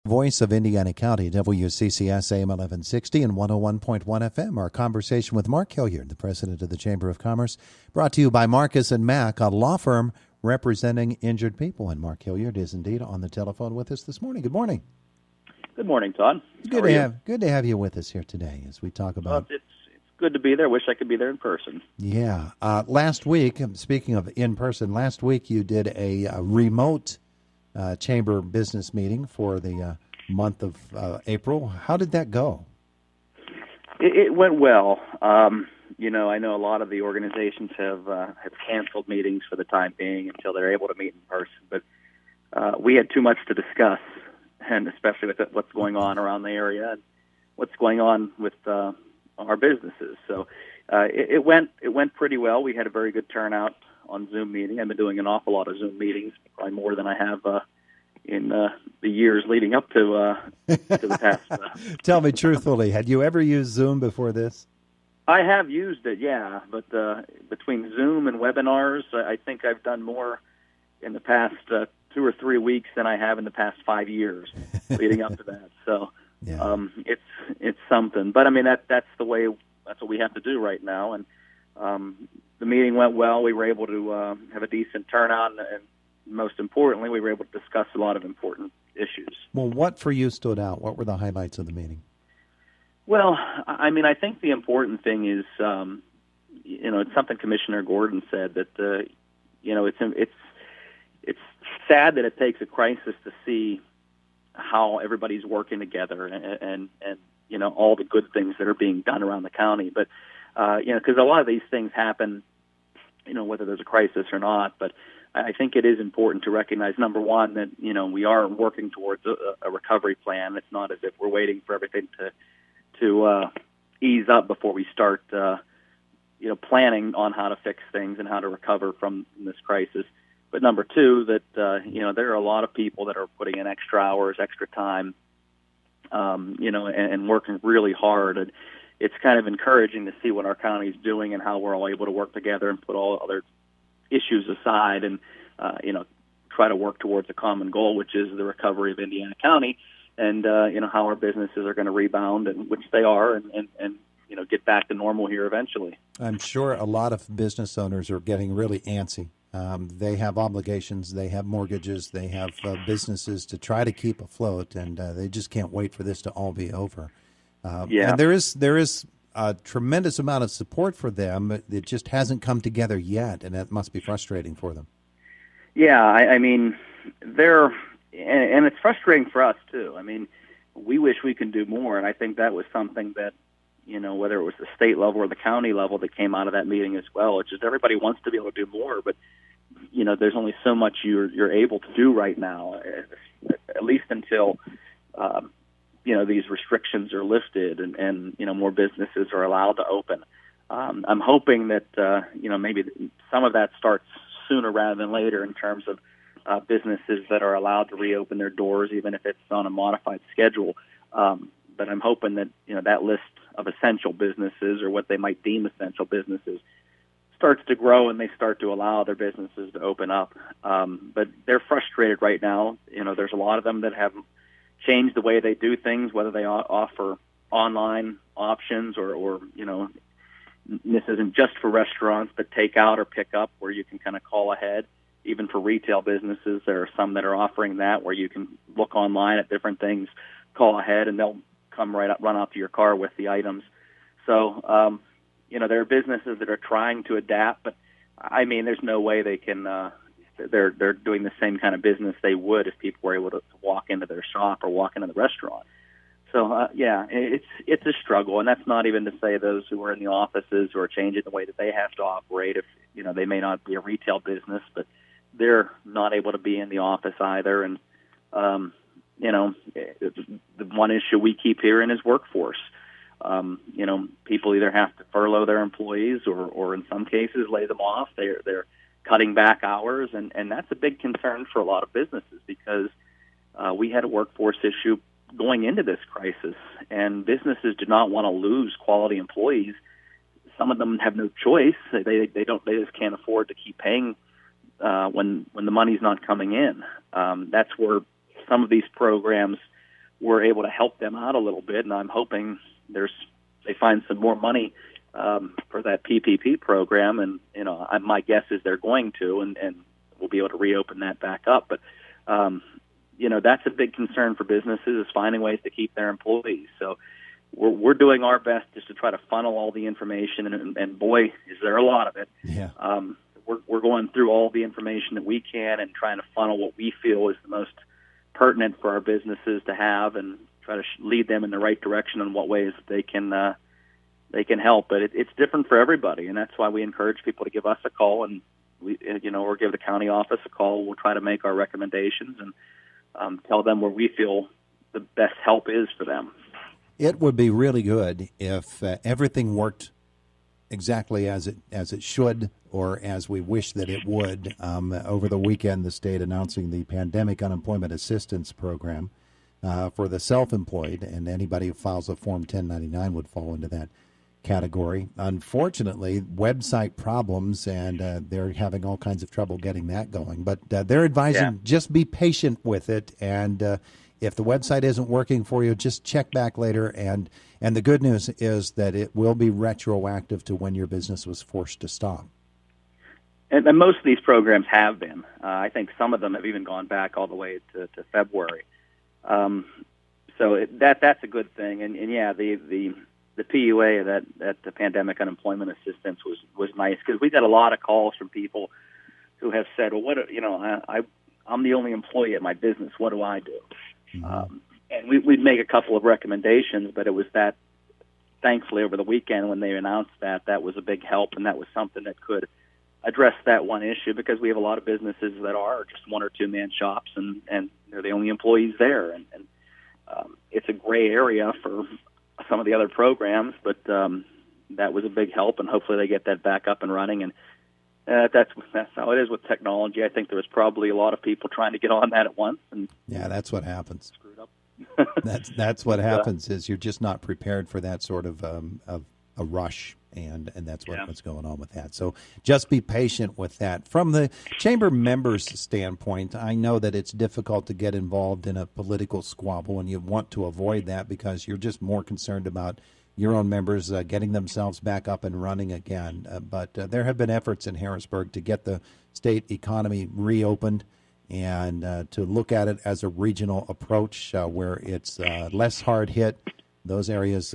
Voice of Indiana County, WCCS AM 1160 and 101.1 FM. Our conversation with Mark Hilliard, the president of the Chamber of Commerce, brought to you by Marcus and Mack, a law firm representing injured people. And Mark Hilliard is indeed on the telephone with us this morning. Good morning. Good morning, Todd. Good to have you with us here today as we talk about. It's good to be there. Wish I could be there in person. Yeah. Last week, speaking of in person, last week you did a remote chamber business meeting for the month of April. How did that go? It went well. I know a lot of the organizations have canceled meetings for the time being until they're able to meet in person. But we had too much to discuss, and especially with what's going on around the area and what's going on with our businesses. So it went pretty well. We had a very good turnout on Zoom meeting. I've been doing an awful lot of Zoom meetings, probably more than I have in the years leading up to the past. Tell me truthfully, had you ever used Zoom before this? I have used it, yeah, but between Zoom and webinars, I think I've done more in the past 2 or 3 weeks than I have in the past 5 years leading up to that. So yeah. It's something. But I mean that's what we have to do right now. And the meeting went well. We were able to have a decent turnout, and most importantly, we were able to discuss a lot of important issues. Well, what for you stood out? What were the highlights of the meeting? Well, I mean, I think the important thing is, it's something Commissioner Gordon said that, it's sad that it takes a crisis to see how everybody's working together and all the good things that are being done around the county. But, because a lot of these things happen, whether there's a crisis or not. But I think it is important to recognize, number one, that, we are working towards a recovery plan. It's not as if we're waiting for everything to ease up before we start, planning on how to fix things and how to recover from this crisis. But number two, that, there are a lot of people that are putting in extra hours, extra time, and working really hard. And it's kind of encouraging to see what our county is doing and how we're all able to work together and put all other issues aside and, try to work towards a common goal, which is the recovery of Indiana County. And, how our businesses are going to rebound, and which they are, and get back to normal here eventually. I'm sure a lot of business owners are getting really antsy. They have obligations, they have mortgages, they have businesses to try to keep afloat, and they just can't wait for this to all be over. And there is a tremendous amount of support for them. It just hasn't come together yet, and that must be frustrating for them. Yeah, I mean, and it's frustrating for us, too. I mean, we wish we could do more, and I think that was something that, whether it was the state level or the county level that came out of that meeting as well. It's just everybody wants to be able to do more, but, there's only so much you're able to do right now, at least until, these restrictions are lifted and more businesses are allowed to open. I'm hoping that, maybe some of that starts sooner rather than later in terms of businesses that are allowed to reopen their doors, even if it's on a modified schedule. But I'm hoping that, that list of essential businesses, or what they might deem essential businesses, starts to grow and they start to allow their businesses to open up. But they're frustrated right now. There's a lot of them that have changed the way they do things, whether they offer online options or this isn't just for restaurants, but takeout or pickup where you can kind of call ahead. Even for retail businesses, there are some that are offering that where you can look online at different things, call ahead, and they'll come run out to your car with the items. So, there are businesses that are trying to adapt, but I mean, there's no way they can. They're doing the same kind of business they would if people were able to walk into their shop or walk into the restaurant. So, it's a struggle, and that's not even to say those who are in the offices who are changing the way that they have to operate. If they may not be a retail business, but they're not able to be in the office either. And, the one issue we keep hearing is workforce. People either have to furlough their employees or in some cases lay them off. They're cutting back hours, and that's a big concern for a lot of businesses because we had a workforce issue going into this crisis, and businesses do not want to lose quality employees. Some of them have no choice. They just can't afford to keep paying when the money's not coming in. That's where some of these programs we're able to help them out a little bit, and I'm hoping they find some more money for that PPP program, and my guess is they're going to, and we'll be able to reopen that back up. But that's a big concern for businesses, is finding ways to keep their employees. So we're doing our best just to try to funnel all the information, and boy, is there a lot of it. Yeah. We're going through all the information that we can and trying to funnel what we feel is the most pertinent for our businesses to have, and try to lead them in the right direction in what ways they can help. But it's different for everybody, and that's why we encourage people to give us a call, and or give the county office a call. We'll try to make our recommendations and tell them where we feel the best help is for them. It would be really good if everything worked exactly as it should, or as we wish that it would. Over the weekend, the state announcing the Pandemic Unemployment Assistance Program for the self-employed, and anybody who files a Form 1099 would fall into that category. Unfortunately, website problems, and they're having all kinds of trouble getting that going. But they're advising just be patient with it, and if the website isn't working for you, just check back later. And the good news is that it will be retroactive to when your business was forced to stop. And most of these programs have been. I think some of them have even gone back all the way to February. So that's a good thing. And the PUA, that the Pandemic Unemployment Assistance was nice, because we got a lot of calls from people who have said, well, I'm the only employee at my business. What do I do? Mm-hmm. And we'd make a couple of recommendations, but it was that, thankfully, over the weekend when they announced that was a big help, and that was something that could address that one issue, because we have a lot of businesses that are just one or two man shops, and they're the only employees there, and it's a gray area for some of the other programs, but that was a big help, and hopefully they get that back up and running. And that's how it is with technology. I think there was probably a lot of people trying to get on that at once, and that's what happens. Screwed up. that's what happens, is you're just not prepared for that sort of a rush, and that's what's going on with that. So just be patient with that. From the chamber members' standpoint, I know that it's difficult to get involved in a political squabble, and you want to avoid that because you're just more concerned about your own members getting themselves back up and running again. But there have been efforts in Harrisburg to get the state economy reopened, and to look at it as a regional approach where it's less hard hit. Those areas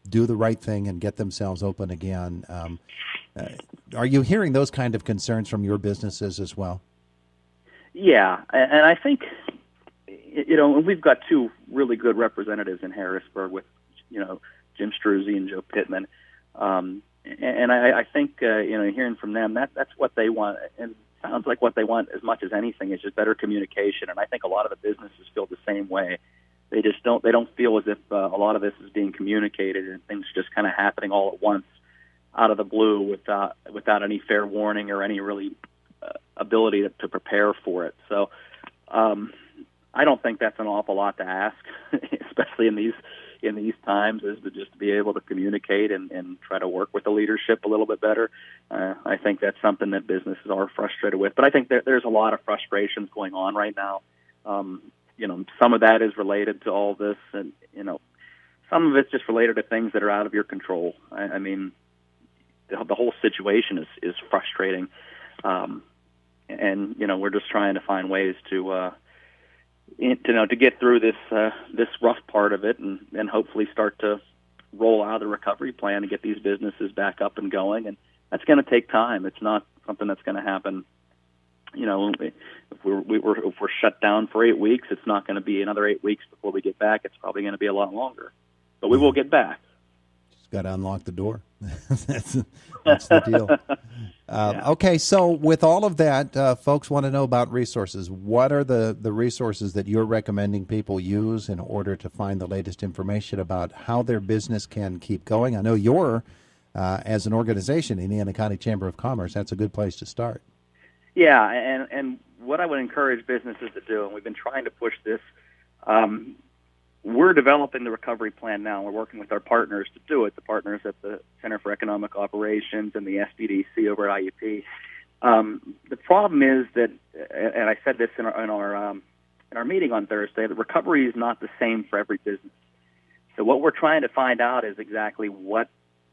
do the right thing and get themselves open again. Are you hearing those kind of concerns from your businesses as well? Yeah, and I think, we've got two really good representatives in Harrisburg with, Jim Struzzi and Joe Pittman. And I think, hearing from them, that's what they want. And it sounds like what they want as much as anything is just better communication. And I think a lot of the businesses feel the same way. They don't feel as if a lot of this is being communicated and things just kind of happening all at once out of the blue without any fair warning or any really ability to prepare for it. So I don't think that's an awful lot to ask, especially in these times, is to just be able to communicate and try to work with the leadership a little bit better. I think that's something that businesses are frustrated with. But I think there's a lot of frustrations going on right now. Some of that is related to all this, and, some of it's just related to things that are out of your control. I mean, the whole situation is frustrating. And, we're just trying to find ways to get through this rough part of it, and hopefully start to roll out the recovery plan to get these businesses back up and going. And that's going to take time. It's not something that's going to happen. If we're shut down for 8 weeks, it's not going to be another 8 weeks before we get back. It's probably going to be a lot longer, but we will get back. Just got to unlock the door. that's the deal. Okay, so with all of that, folks want to know about resources. What are the resources that you're recommending people use in order to find the latest information about how their business can keep going? I know you're, as an organization, Indiana County Chamber of Commerce, that's a good place to start. Yeah, and what I would encourage businesses to do, and we've been trying to push this, we're developing the recovery plan now. We're working with our partners to do it, the partners at the Center for Economic Operations and the SBDC over at IUP. The problem is that, and I said this in our in our meeting on Thursday that recovery is not the same for every business. So what we're trying to find out is exactly what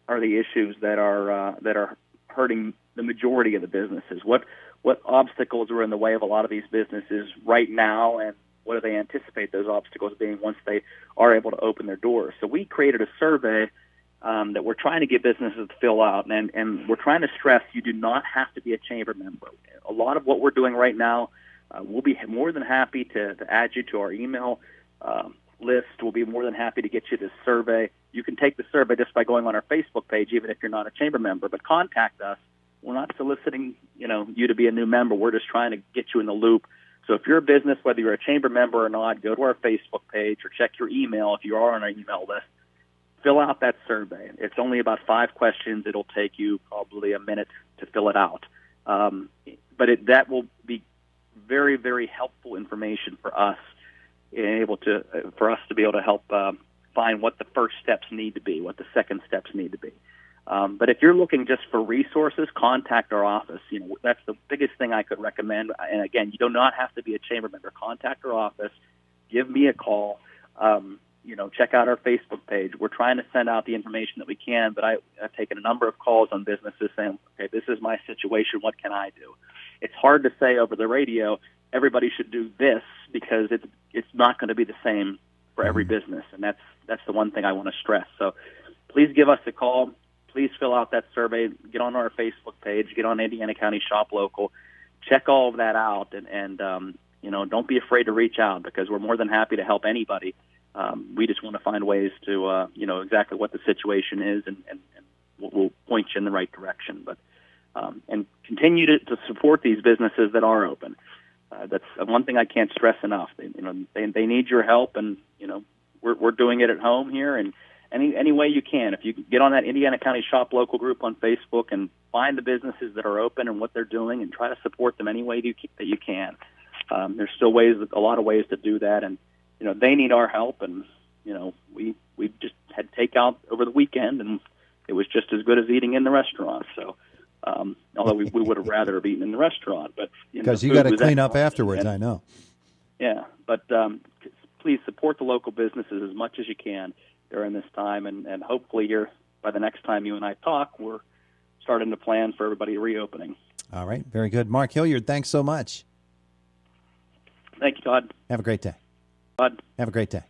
are the issues that are hurting the majority of the businesses. What obstacles are in the way of a lot of these businesses right now, and what do they anticipate those obstacles being once they are able to open their doors? So we created a survey that we're trying to get businesses to fill out, and we're trying to stress you do not have to be a chamber member. A lot of what we're doing right now, we'll be more than happy to add you to our email list. We'll be more than happy to get you this survey. You can take the survey just by going on our Facebook page, even if you're not a chamber member, but contact us. We're not soliciting, you to be a new member. We're just trying to get you in the loop. So if you're a business, whether you're a chamber member or not, go to our Facebook page or check your email if you are on our email list. Fill out that survey. It's only about 5 questions. It'll take you probably a minute to fill it out. But that will be very, very helpful information for us, for us to be able to help find what the first steps need to be, what the second steps need to be. But if you're looking just for resources, contact our office. That's the biggest thing I could recommend. And again, you do not have to be a chamber member. Contact our office. Give me a call. Check out our Facebook page. We're trying to send out the information that we can, but I've taken a number of calls on businesses saying, okay, this is my situation. What can I do? It's hard to say over the radio, everybody should do this, because it's not going to be the same for every business. And that's the one thing I want to stress. So please give us a call. Please fill out that survey. Get on our Facebook page. Get on Indiana County Shop Local. Check all of that out, and don't be afraid to reach out, because we're more than happy to help anybody. We just want to find ways to exactly what the situation is, and we'll point you in the right direction. But and continue to support these businesses that are open. That's one thing I can't stress enough. They need your help, and we're doing it at home here, and any way you can. If you get on that Indiana County Shop Local group on Facebook and find the businesses that are open and what they're doing, and try to support them any way that you can. There's still a lot of ways to do that, and they need our help. And we just had takeout over the weekend, and it was just as good as eating in the restaurant. So although we would have rather have eaten in the restaurant, but because you got to clean up afterwards, I know. Yeah, but please support the local businesses as much as you can during this time, and hopefully here by the next time you and I talk, we're starting to plan for everybody reopening. All right, very good. Mark Hilliard, thanks so much. Thank you, Todd. Have a great day. Todd. Have a great day.